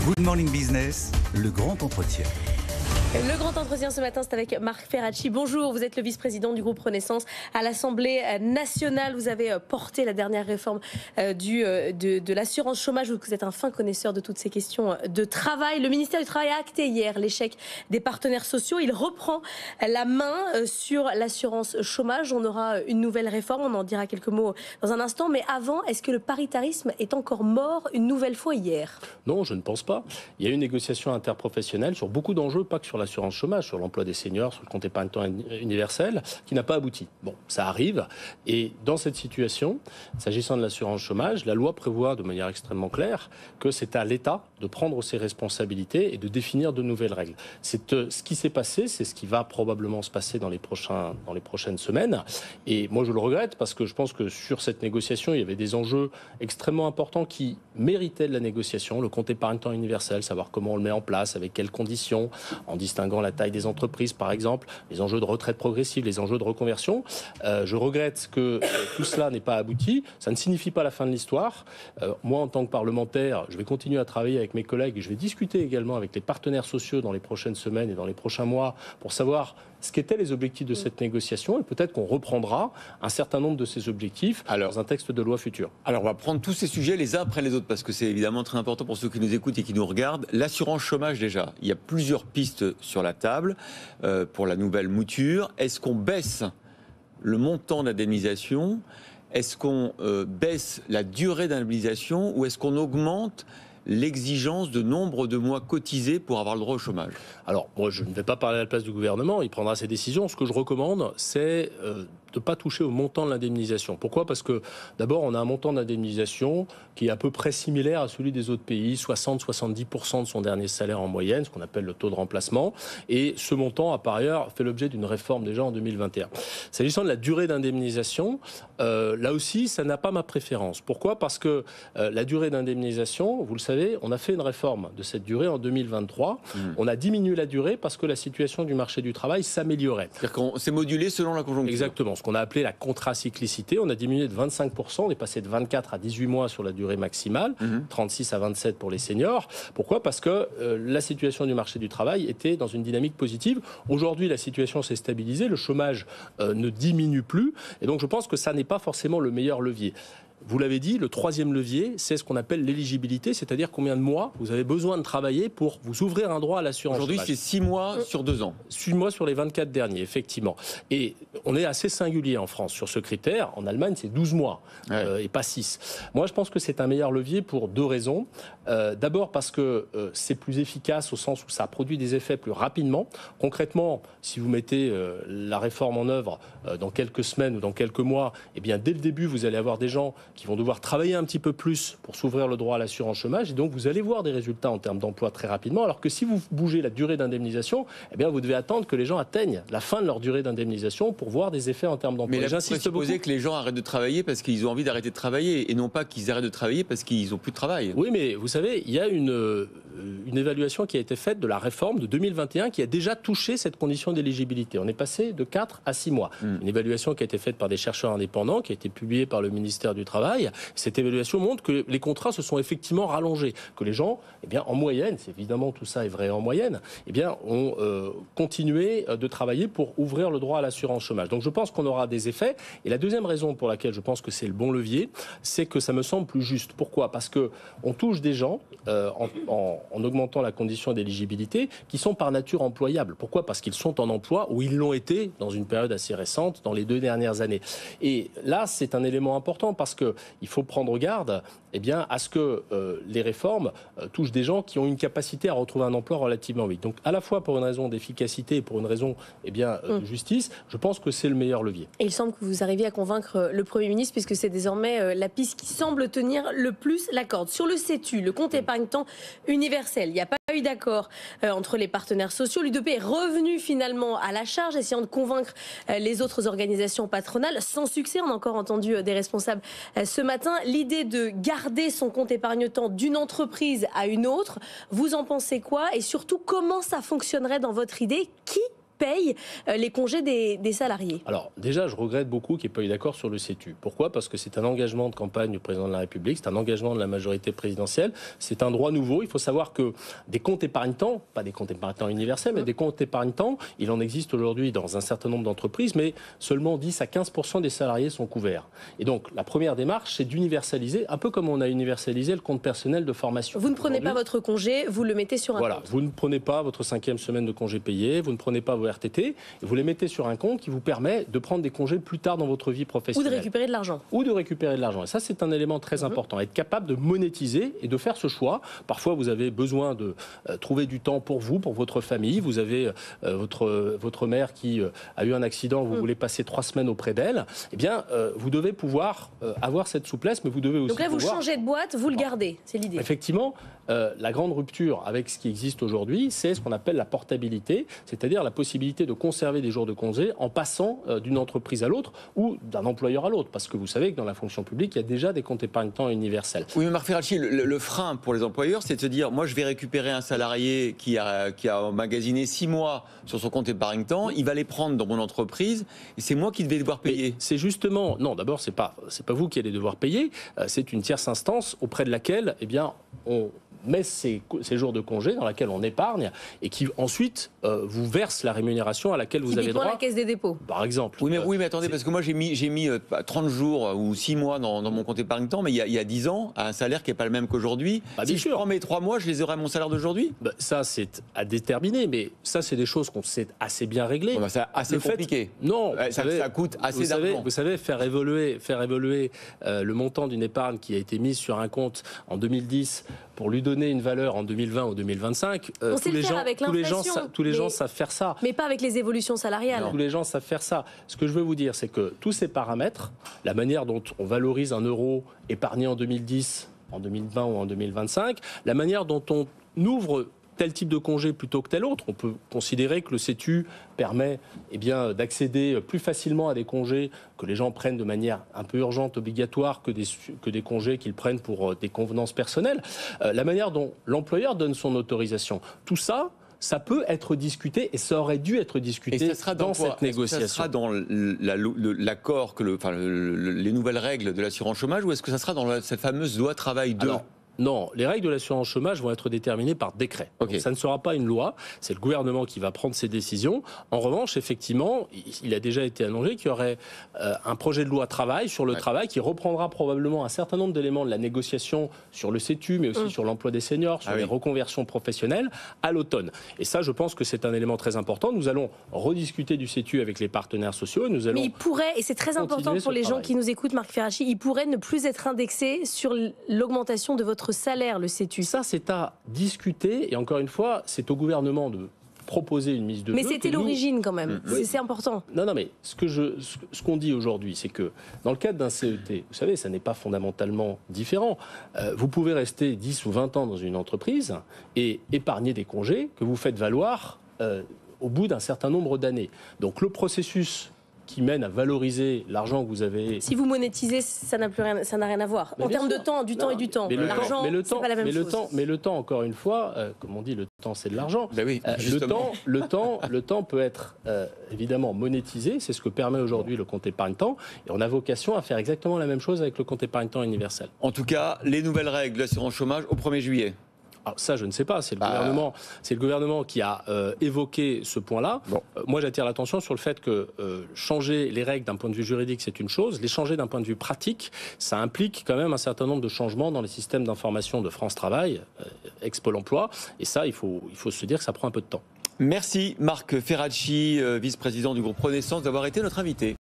Good Morning Business, le grand entretien. Le grand entretien ce matin, c'est avec Marc Ferracci. Bonjour, vous êtes le vice-président du groupe Renaissance à l'Assemblée nationale. Vous avez porté la dernière réforme de l'assurance chômage. Vous êtes un fin connaisseur de toutes ces questions de travail. Le ministère du Travail a acté hier l'échec des partenaires sociaux. Il reprend la main sur l'assurance chômage. On aura une nouvelle réforme, on en dira quelques mots dans un instant. Mais avant, est-ce que le paritarisme est encore mort une nouvelle fois hier ? Non, je ne pense pas. Il y a eu une négociation interprofessionnelle sur beaucoup d'enjeux, pas que sur l'assurance chômage, sur l'emploi des seniors, sur le compte épargne-temps universel, qui n'a pas abouti. Bon, ça arrive. Et dans cette situation, s'agissant de l'assurance chômage, la loi prévoit de manière extrêmement claire que c'est à l'État de prendre ses responsabilités et de définir de nouvelles règles. C'est ce qui s'est passé, c'est ce qui va probablement se passer dans les prochaines semaines. Et moi, je le regrette parce que je pense que sur cette négociation, il y avait des enjeux extrêmement importants qui méritaient de la négociation. Le compte épargne-temps universel, savoir comment on le met en place, avec quelles conditions, en distinguant la taille des entreprises, par exemple, les enjeux de retraite progressive, les enjeux de reconversion. Je regrette que tout cela n'ait pas abouti. Ça ne signifie pas la fin de l'histoire. Moi, en tant que parlementaire, je vais continuer à travailler avec mes collègues et je vais discuter également avec les partenaires sociaux dans les prochaines semaines et dans les prochains mois pour savoir ce qu'étaient les objectifs de cette négociation et peut-être qu'on reprendra un certain nombre de ces objectifs dans un texte de loi futur. Alors, on va prendre tous ces sujets les uns après les autres parce que c'est évidemment très important pour ceux qui nous écoutent et qui nous regardent. L'assurance chômage, déjà, il y a plusieurs pistes sur la table pour la nouvelle mouture. Est-ce qu'on baisse le montant d'indemnisation ? Est-ce qu'on baisse la durée d'indemnisation ou est-ce qu'on augmente l'exigence de nombre de mois cotisés pour avoir le droit au chômage? Alors, moi, je ne vais pas parler à la place du gouvernement, il prendra ses décisions. Ce que je recommande, c'est de ne pas toucher au montant de l'indemnisation. Pourquoi ? Parce que, d'abord, on a un montant d'indemnisation qui est à peu près similaire à celui des autres pays, 60-70% de son dernier salaire en moyenne, ce qu'on appelle le taux de remplacement. Et ce montant a, par ailleurs, fait l'objet d'une réforme déjà en 2021. S'agissant de la durée d'indemnisation, là aussi, ça n'a pas ma préférence. Pourquoi ? Parce que la durée d'indemnisation, vous le savez, on a fait une réforme de cette durée en 2023. On a diminué la durée parce que la situation du marché du travail s'améliorait. C'est-à-dire qu'on s'est modulé selon la conjoncture. Exactement. Ce qu'on a appelé la contracyclicité, on a diminué de 25%, on est passé de 24 à 18 mois sur la durée maximale, 36 à 27 pour les seniors. Pourquoi ? Parce que la situation du marché du travail était dans une dynamique positive. Aujourd'hui, la situation s'est stabilisée, le chômage ne diminue plus, et donc je pense que ça n'est pas forcément le meilleur levier. Vous l'avez dit, le troisième levier, c'est ce qu'on appelle l'éligibilité, c'est-à-dire combien de mois vous avez besoin de travailler pour vous ouvrir un droit à l'assurance chômage. Aujourd'hui, c'est 6 mois sur 2 ans. 6 mois sur les 24 derniers, effectivement. Et on est assez singulier en France sur ce critère. En Allemagne, c'est 12 mois et pas 6. Moi, je pense que c'est un meilleur levier pour 2 raisons. D'abord parce que c'est plus efficace au sens où ça produit des effets plus rapidement. Concrètement, si vous mettez la réforme en œuvre dans quelques semaines ou dans quelques mois, eh bien, dès le début, vous allez avoir des gens qui vont devoir travailler un petit peu plus pour s'ouvrir le droit à l'assurance chômage. Et donc, vous allez voir des résultats en termes d'emploi très rapidement. Alors que si vous bougez la durée d'indemnisation, eh bien, vous devez attendre que les gens atteignent la fin de leur durée d'indemnisation pour voir des effets en termes d'emploi. Mais là, j'insiste beaucoup. Que les gens arrêtent de travailler parce qu'ils ont envie d'arrêter de travailler et non pas qu'ils arrêtent de travailler parce qu'ils n'ont plus de travail. Oui, mais vous savez, il y a une évaluation qui a été faite de la réforme de 2021 qui a déjà touché cette condition d'éligibilité. On est passé de 4 à 6 mois. Une évaluation qui a été faite par des chercheurs indépendants, qui a été publiée par le ministère du Travail. Cette évaluation montre que les contrats se sont effectivement rallongés, que les gens, eh bien, en moyenne, évidemment tout ça est vrai en moyenne, eh bien, ont continué de travailler pour ouvrir le droit à l'assurance chômage. Donc je pense qu'on aura des effets. Et la deuxième raison pour laquelle je pense que c'est le bon levier, c'est que ça me semble plus juste. Pourquoi ? Parce qu'on touche des gens en augmentant la condition d'éligibilité qui sont par nature employables. Pourquoi ? Parce qu'ils sont en emploi ou ils l'ont été dans une période assez récente, dans les 2 dernières années. Et là, c'est un élément important parce qu'il faut prendre garde à ce que les réformes touchent des gens qui ont une capacité à retrouver un emploi relativement vite. Donc à la fois pour une raison d'efficacité et pour une raison de justice, je pense que c'est le meilleur levier. Et il semble que vous arriviez à convaincre le Premier ministre puisque c'est désormais la piste qui semble tenir le plus la corde. Sur le CETU, le compte épargne-temps universel, il n'y a pas eu d'accord entre les partenaires sociaux. L'UDP est revenu finalement à la charge, essayant de convaincre les autres organisations patronales. Sans succès, on a encore entendu des responsables ce matin. L'idée de garder son compte épargne-temps d'une entreprise à une autre, vous en pensez quoi ? Et surtout, comment ça fonctionnerait dans votre idée ? Qui paye les congés des salariés? Alors déjà, je regrette beaucoup qu'il n'y ait pas eu d'accord sur le CETU. Pourquoi ? Parce que c'est un engagement de campagne du président de la République, c'est un engagement de la majorité présidentielle, c'est un droit nouveau. Il faut savoir que des comptes épargne-temps, pas des comptes épargne-temps universels, mais des comptes épargne-temps, il en existe aujourd'hui dans un certain nombre d'entreprises, mais seulement 10 à 15% des salariés sont couverts. Et donc la première démarche, c'est d'universaliser, un peu comme on a universalisé le compte personnel de formation. Vous ne prenez pas votre congé, vous le mettez sur un compte. Vous ne prenez pas votre 5e semaine de congé payé, vous ne prenez pas vos RTT, et vous les mettez sur un compte qui vous permet de prendre des congés plus tard dans votre vie professionnelle. Ou de récupérer de l'argent. Ou de récupérer de l'argent. Et ça, c'est un élément très important. Être capable de monétiser et de faire ce choix. Parfois, vous avez besoin de trouver du temps pour vous, pour votre famille. Vous avez votre mère qui a eu un accident, vous voulez passer 3 semaines auprès d'elle. Eh bien, vous devez pouvoir avoir cette souplesse, mais vous devez aussi Donc là, vous pouvoir... changez de boîte, vous le gardez. C'est l'idée. Effectivement, la grande rupture avec ce qui existe aujourd'hui, c'est ce qu'on appelle la portabilité, c'est-à-dire la possibilité de conserver des jours de congé en passant d'une entreprise à l'autre ou d'un employeur à l'autre. Parce que vous savez que dans la fonction publique, il y a déjà des comptes épargne-temps universels. Oui, mais Marc Ferracci, le frein pour les employeurs, c'est de se dire, moi je vais récupérer un salarié qui a emmagasiné 6 mois sur son compte épargne-temps, il va les prendre dans mon entreprise et c'est moi qui vais devoir payer. C'est justement, non, d'abord c'est pas vous qui allez devoir payer, c'est une tierce instance auprès de laquelle, eh bien, on met ces jours de congé dans laquelle on épargne et qui ensuite vous verse la rémunération à laquelle vous avez droit. La caisse des dépôts. Par exemple. Oui, mais attendez, parce que moi j'ai mis 30 jours ou 6 mois dans mon compte épargne-temps, mais il y a 10 ans, à un salaire qui n'est pas le même qu'aujourd'hui. Si je prends mes 3 mois, je les aurai à mon salaire d'aujourd'hui. Ça, c'est à déterminer, mais ça, c'est des choses qu'on sait assez bien régler. C'est assez compliqué. Non, ça coûte assez d'argent. Vous savez, faire évoluer le montant d'une épargne qui a été mise sur un compte en 2010 pour lui donner une valeur en 2020 ou 2025, tous les gens savent faire ça. Mais pas avec les évolutions salariales. Tous les gens savent faire ça. Ce que je veux vous dire, c'est que tous ces paramètres, la manière dont on valorise un euro épargné en 2010, en 2020 ou en 2025, la manière dont on ouvre tel type de congé plutôt que tel autre. On peut considérer que le CETU permet d'accéder plus facilement à des congés que les gens prennent de manière un peu urgente, obligatoire, que des congés qu'ils prennent pour des convenances personnelles. La manière dont l'employeur donne son autorisation. Tout ça, ça peut être discuté et ça aurait dû être discuté dans cette négociation. Ça sera dans l'accord, les nouvelles règles de l'assurance chômage, ou est-ce que ça sera dans cette fameuse loi travail 2 ? Non, les règles de l'assurance chômage vont être déterminées par décret. Okay. Donc, ça ne sera pas une loi, c'est le gouvernement qui va prendre ces décisions. En revanche, effectivement, il a déjà été annoncé qu'il y aurait un projet de loi travail sur le travail qui reprendra probablement un certain nombre d'éléments de la négociation sur le CETU, mais aussi sur l'emploi des seniors, sur les reconversions professionnelles à l'automne. Et ça, je pense que c'est un élément très important. Nous allons rediscuter du CETU avec les partenaires sociaux. Mais il pourrait, et c'est très important pour les gens qui nous écoutent, Marc Ferracci, il pourrait ne plus être indexé sur l'augmentation de votre salaire, le CETU. Ça, c'est à discuter. Et encore une fois, c'est au gouvernement de proposer une mise de Mais c'était l'origine quand même. C'est important. Non, mais ce qu'on dit aujourd'hui, c'est que dans le cadre d'un CET, vous savez, ça n'est pas fondamentalement différent. Vous pouvez rester 10 ou 20 ans dans une entreprise et épargner des congés que vous faites valoir au bout d'un certain nombre d'années. Donc le processus qui mène à valoriser l'argent que vous avez. Si vous monétisez, ça n'a rien à voir. En termes de temps, du temps et du temps. L'argent, c'est pas la même chose. Mais le temps, encore une fois, comme on dit, le temps c'est de l'argent. Oui, le temps peut être évidemment monétisé. C'est ce que permet aujourd'hui le compte épargne-temps. Et on a vocation à faire exactement la même chose avec le compte épargne-temps universel. En tout cas, les nouvelles règles de l'assurance chômage au 1er juillet. Alors ça, je ne sais pas. C'est le gouvernement qui a évoqué ce point-là. Bon. Moi, j'attire l'attention sur le fait que changer les règles d'un point de vue juridique, c'est une chose. Les changer d'un point de vue pratique, ça implique quand même un certain nombre de changements dans les systèmes d'information de France Travail, ex-Pôle emploi. Et ça, il faut se dire que ça prend un peu de temps. Merci Marc Ferracci, vice-président du groupe Renaissance, d'avoir été notre invité.